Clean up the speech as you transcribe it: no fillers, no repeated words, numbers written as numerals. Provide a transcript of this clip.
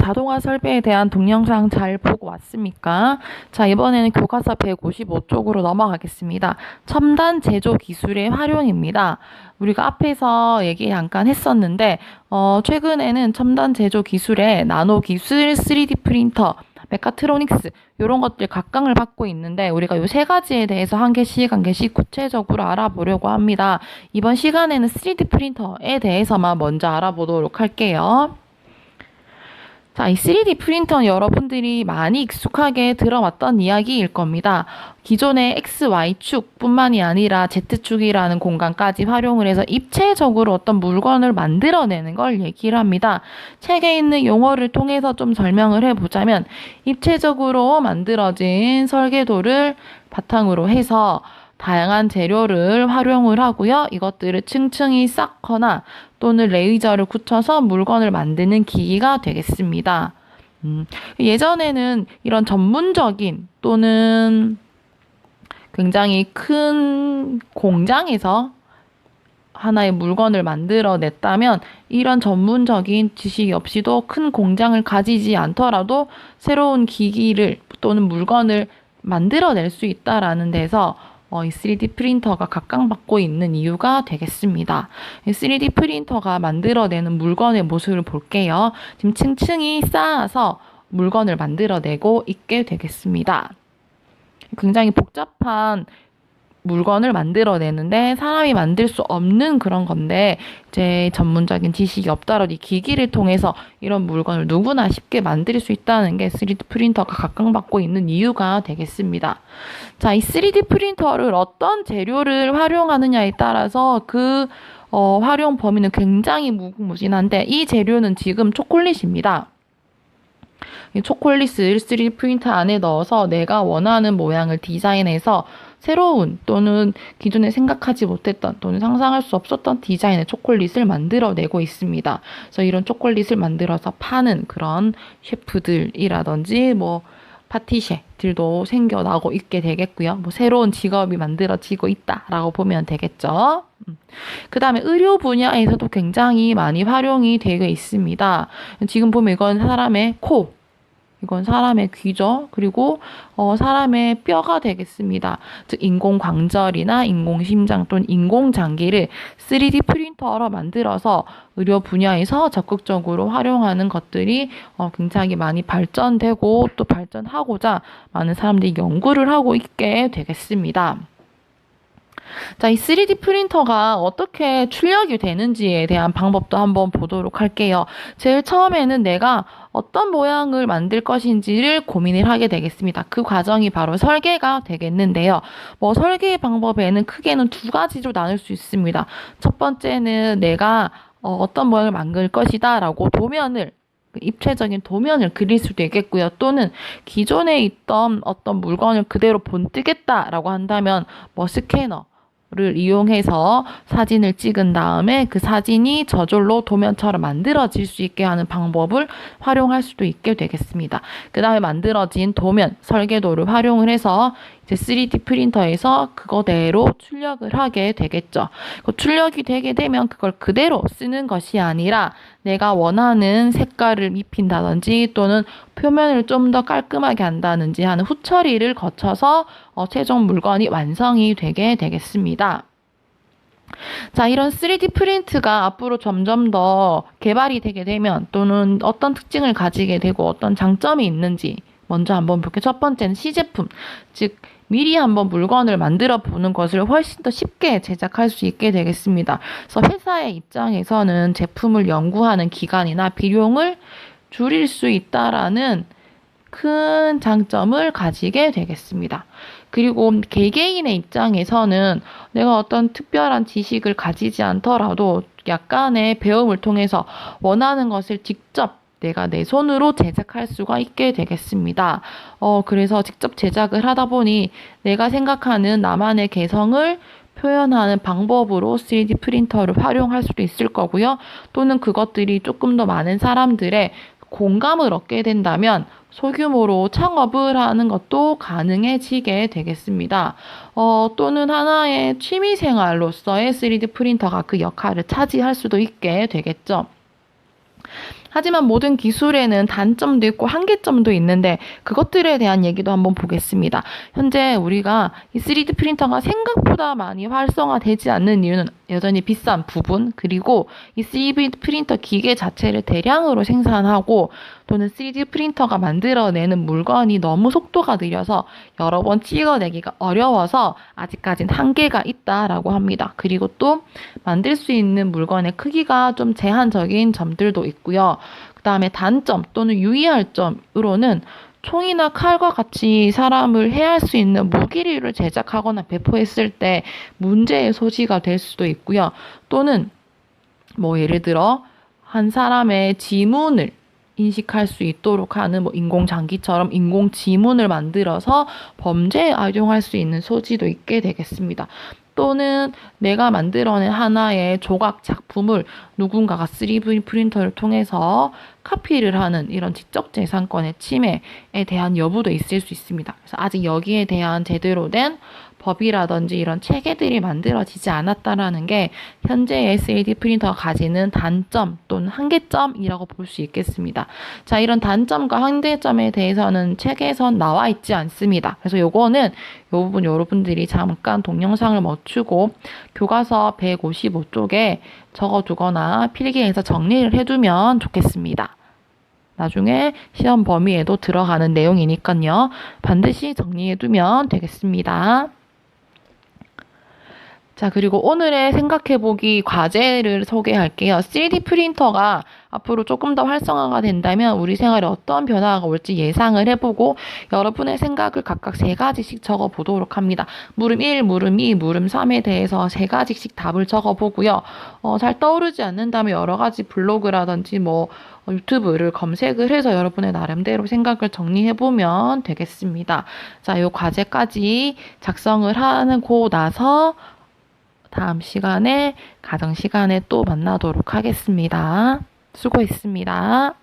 자동화 설비에 대한 동영상 잘 보고 왔습니까? 자, 이번에는 교과서 155쪽으로 넘어가겠습니다. 첨단 제조 기술의 활용입니다. 우리가 앞에서 얘기 잠깐 했었는데, 최근에는 첨단 제조 기술에 나노 기술, 3D 프린터, 메카트로닉스 이런 것들 각광을 받고 있는데 우리가 이 세 가지에 대해서 한 개씩 구체적으로 알아보려고 합니다. 이번 시간에는 3D 프린터에 대해서만 먼저 알아보도록 할게요. 자, 이 3D 프린터는 여러분들이 많이 익숙하게 들어왔던 이야기일 겁니다. 기존의 X, Y축뿐만이 아니라 Z축이라는 공간까지 활용을 해서 입체적으로 어떤 물건을 만들어내는 걸 얘기를 합니다. 책에 있는 용어를 통해서 좀 설명을 해보자면 입체적으로 만들어진 설계도를 바탕으로 해서 다양한 재료를 활용을 하고요. 이것들을 층층이 쌓거나 또는 레이저를 굳혀서 물건을 만드는 기기가 되겠습니다. 예전에는 이런 전문적인 또는 굉장히 큰 공장에서 하나의 물건을 만들어냈다면 이런 전문적인 지식이 없이도 큰 공장을 가지지 않더라도 새로운 기기를 또는 물건을 만들어낼 수 있다라는 데서 이 3D 프린터가 각광받고 있는 이유가 되겠습니다. 이 3D 프린터가 만들어내는 물건의 모습을 볼게요. 지금 층층이 쌓아서 물건을 만들어내고 있게 되겠습니다. 굉장히 복잡한 물건을 만들어내는데 사람이 만들 수 없는 그런 건데 이제 전문적인 지식이 없더라도 이 기기를 통해서 이런 물건을 누구나 쉽게 만들 수 있다는 게 3D 프린터가 각광받고 있는 이유가 되겠습니다. 자, 이 3D 프린터를 어떤 재료를 활용하느냐에 따라서 그 활용 범위는 굉장히 무궁무진한데 이 재료는 지금 초콜릿입니다. 이 초콜릿을 3D 프린터 안에 넣어서 내가 원하는 모양을 디자인해서 새로운 또는 기존에 생각하지 못했던 또는 상상할 수 없었던 디자인의 초콜릿을 만들어내고 있습니다. 그래서 이런 초콜릿을 만들어서 파는 그런 셰프들이라든지 파티셰들도 생겨나고 있게 되겠고요. 새로운 직업이 만들어지고 있다라고 보면 되겠죠. 그 다음에 의료 분야에서도 굉장히 많이 활용이 되고 있습니다. 지금 보면 이건 사람의 코, 이건 사람의 귀죠. 그리고 사람의 뼈가 되겠습니다. 즉 인공관절이나 인공심장 또는 인공장기를 3D 프린터로 만들어서 의료 분야에서 적극적으로 활용하는 것들이 굉장히 많이 발전되고 또 발전하고자 많은 사람들이 연구를 하고 있게 되겠습니다. 자, 이 3D 프린터가 어떻게 출력이 되는지에 대한 방법도 한번 보도록 할게요. 제일 처음에는 내가 어떤 모양을 만들 것인지를 고민을 하게 되겠습니다. 그 과정이 바로 설계가 되겠는데요. 설계 방법에는 크게는 두 가지로 나눌 수 있습니다. 첫 번째는 내가 어떤 모양을 만들 것이다 라고 입체적인 도면을 그릴 수도 있겠고요. 또는 기존에 있던 어떤 물건을 그대로 본뜨겠다라고 한다면 스캐너를 이용해서 사진을 찍은 다음에 그 사진이 저절로 도면처럼 만들어질 수 있게 하는 방법을 활용할 수도 있게 되겠습니다. 그 다음에 만들어진 도면, 설계도를 활용을 해서 이제 3D 프린터에서 그거대로 출력을 하게 되겠죠. 출력이 되게 되면 그걸 그대로 쓰는 것이 아니라 내가 원하는 색깔을 입힌다든지 또는 표면을 좀 더 깔끔하게 한다든지 하는 후처리를 거쳐서 최종 물건이 완성이 되게 되겠습니다. 자, 이런 3D 프린트가 앞으로 점점 더 개발이 되게 되면 또는 어떤 특징을 가지게 되고 어떤 장점이 있는지 먼저 한번 볼게요. 첫 번째는 시제품, 즉 미리 한번 물건을 만들어 보는 것을 훨씬 더 쉽게 제작할 수 있게 되겠습니다. 그래서 회사의 입장에서는 제품을 연구하는 기간이나 비용을 줄일 수 있다라는 큰 장점을 가지게 되겠습니다. 그리고 개개인의 입장에서는 내가 어떤 특별한 지식을 가지지 않더라도 약간의 배움을 통해서 원하는 것을 직접 내가 내 손으로 제작할 수가 있게 되겠습니다. 그래서 직접 제작을 하다 보니 내가 생각하는 나만의 개성을 표현하는 방법으로 3D 프린터를 활용할 수도 있을 거고요. 또는 그것들이 조금 더 많은 사람들의 공감을 얻게 된다면 소규모로 창업을 하는 것도 가능해지게 되겠습니다. 또는 하나의 취미생활로서의 3D 프린터가 그 역할을 차지할 수도 있게 되겠죠. 하지만 모든 기술에는 단점도 있고 한계점도 있는데 그것들에 대한 얘기도 한번 보겠습니다. 현재 우리가 이 3D 프린터가 생각보다 많이 활성화되지 않는 이유는 여전히 비싼 부분, 그리고 이 3D 프린터 기계 자체를 대량으로 생산하고 또는 3D 프린터가 만들어내는 물건이 너무 속도가 느려서 여러 번 찍어내기가 어려워서 아직까진 한계가 있다라고 합니다. 그리고 또 만들 수 있는 물건의 크기가 좀 제한적인 점들도 있고요. 그 다음에 단점 또는 유의할 점으로는 총이나 칼과 같이 사람을 해할 수 있는 무기를 제작하거나 배포했을 때 문제의 소지가 될 수도 있고요. 또는 뭐 예를 들어 한 사람의 지문을 인식할 수 있도록 하는 뭐 인공장기처럼 인공 지문을 만들어서 범죄에 악용할 수 있는 소지도 있게 되겠습니다. 또는 내가 만들어낸 하나의 조각 작품을 누군가가 3D 프린터를 통해서 카피를 하는 이런 지적재산권의 침해에 대한 여부도 있을 수 있습니다. 그래서 아직 여기에 대한 제대로 된 법이라든지 이런 체계들이 만들어지지 않았다라는 게 현재의 3D 프린터가 가지는 단점 또는 한계점이라고 볼 수 있겠습니다. 자, 이런 단점과 한계점에 대해서는 책에선 나와 있지 않습니다. 그래서 요거는 요 부분 여러분들이 잠깐 동영상을 멈추고 교과서 155쪽에 적어두거나 필기해서 정리를 해두면 좋겠습니다. 나중에 시험 범위에도 들어가는 내용이니까요. 반드시 정리해두면 되겠습니다. 자, 그리고 오늘의 생각해보기 과제를 소개할게요. 3D 프린터가 앞으로 조금 더 활성화가 된다면 우리 생활에 어떤 변화가 올지 예상을 해보고 여러분의 생각을 각각 3가지씩 적어보도록 합니다. 물음 1, 물음 2, 물음 3에 대해서 3가지씩 답을 적어보고요. 잘 떠오르지 않는다면 여러 가지 블로그라든지 뭐 유튜브를 검색을 해서 여러분의 나름대로 생각을 정리해보면 되겠습니다. 자, 요 과제까지 작성을 하고 나서 다음 시간에 가정 시간에 또 만나도록 하겠습니다. 수고했습니다.